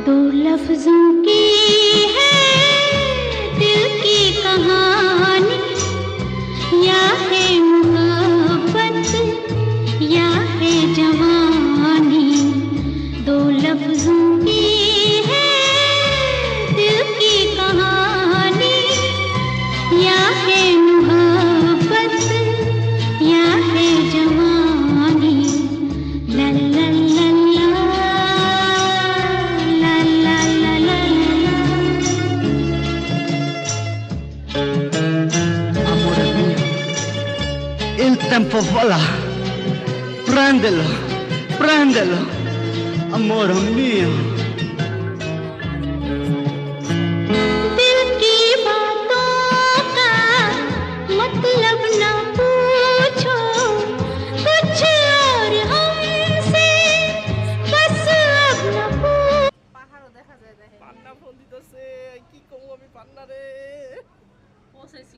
दो लफ्जों की है दिल की कहानी, या है मोहब्बत या है जवानी। दो लफ्जों की है दिल की कहानी, या है मोहब्बत या है जवानी। ला ला ला ला ला ला ला ला ला। Amore mio, il tempo vola, prendelo, prendelo, amore mio। दिल की बातों का मतलब न पूछो, कुछ और हमसे बस अब न पूछो। পাহাড়ও দেখা যায় দেখে পান্না ফোন দিতেছে, কি কমু আমি পান্না রে। পৌঁছাইছি।